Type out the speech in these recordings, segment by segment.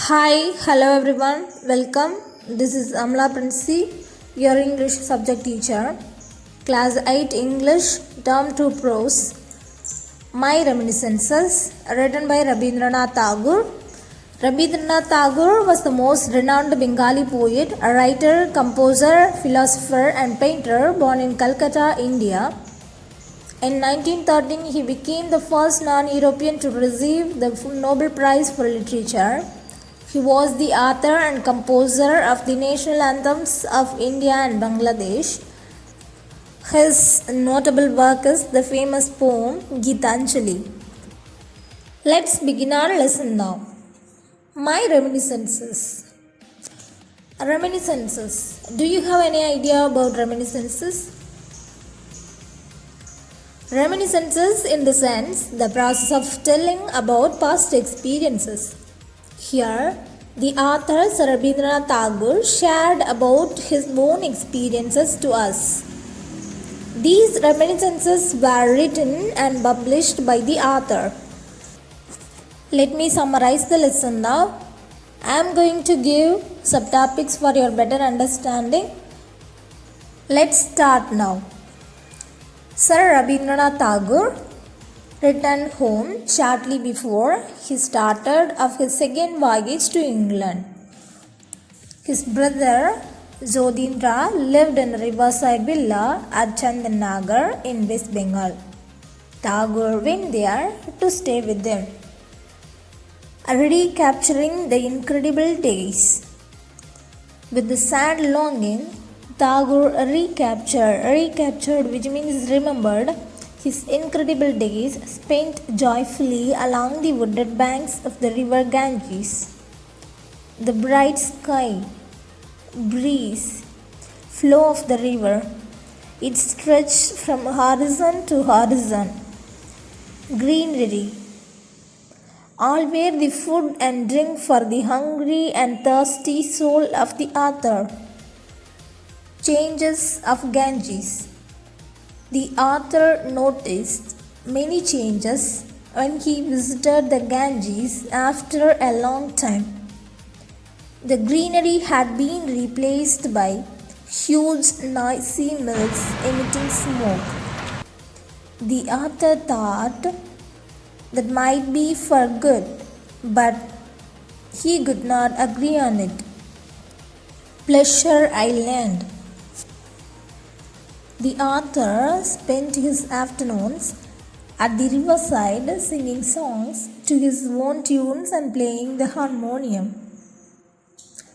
Hi, hello everyone, welcome. This is Amla Princy, your English subject teacher. Class 8 English, Term 2 Prose. My Reminiscences, written by Rabindranath Tagore. Rabindranath Tagore was the most renowned Bengali poet, a writer, composer, philosopher, and painter born in Calcutta, India. In 1913, he became the first non-European to receive the Nobel Prize for Literature. He was the author and composer of the national anthems of India and Bangladesh. His notable work is the famous poem Gitanjali. Let's begin our lesson now. My Reminiscences. Reminiscences. Do you have any idea about reminiscences? Reminiscences in the sense, the process of telling about past experiences. Here, the author Sir Rabindranath Tagore shared about his own experiences to us. These reminiscences were written and published by the author. Let me summarize the lesson now. I am going to give subtopics for your better understanding. Let's start now. Sir Rabindranath Tagore returned home shortly before he started of his second voyage to England. His brother Jodhindra lived in a riverside villa at Chandanagar in West Bengal. Tagore went there to stay with them, recapturing the incredible days. With the sad longing, Tagore recaptured, which means remembered, his incredible days spent joyfully along the wooded banks of the river Ganges. The bright sky, breeze, flow of the river, it stretched from horizon to horizon. Greenery, all were the food and drink for the hungry and thirsty soul of the author. Changes of Ganges. The author noticed many changes when he visited the Ganges after a long time. The greenery had been replaced by huge noisy mills emitting smoke. The author thought that might be for good, but he could not agree on it. Pleasure Island. The author spent his afternoons at the riverside singing songs to his own tunes and playing the harmonium.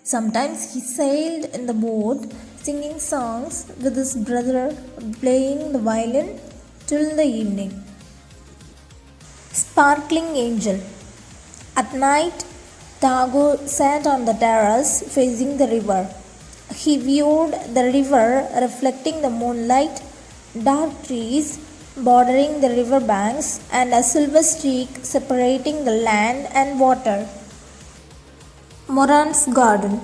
Sometimes he sailed in the boat singing songs with his brother playing the violin till the evening. Sparkling Angel. At night, Tagore sat on the terrace facing the river. He viewed the river reflecting the moonlight, dark trees bordering the river banks, and a silver streak separating the land and water. Moran's Garden.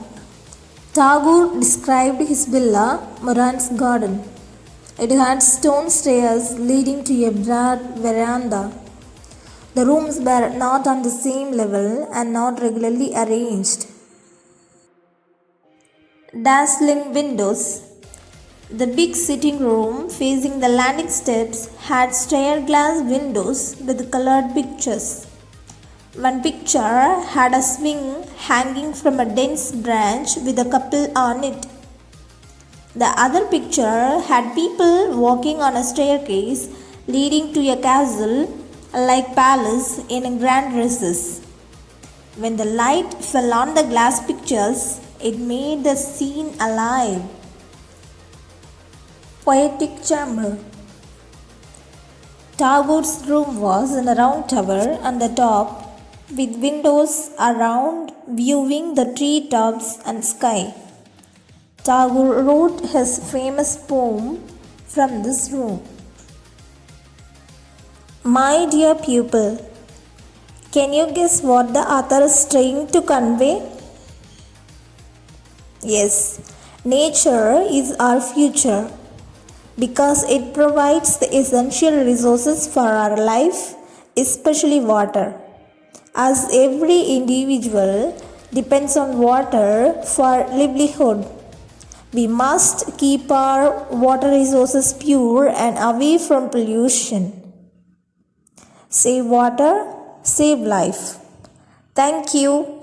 Tagore described his villa, Moran's Garden. It had stone stairs leading to a broad veranda. The rooms were not on the same level and not regularly arranged. Dazzling windows. The big sitting room facing the landing steps had stair glass windows with colored pictures. One picture had a swing hanging from a dense branch with a couple on it. The other picture had people walking on a staircase leading to a castle-like palace in grand dresses. When the light fell on the glass pictures, it made the scene alive. Poetic Chamber. Tagore's room was in a round tower on the top, with windows around viewing the tree tops and sky. Tagore wrote his famous poem from this room. My dear pupil, can you guess what the author is trying to convey? Yes, nature is our future because it provides the essential resources for our life, especially water. As every individual depends on water for livelihood. We must keep our water resources pure and away from pollution. Save water, save life. Thank you.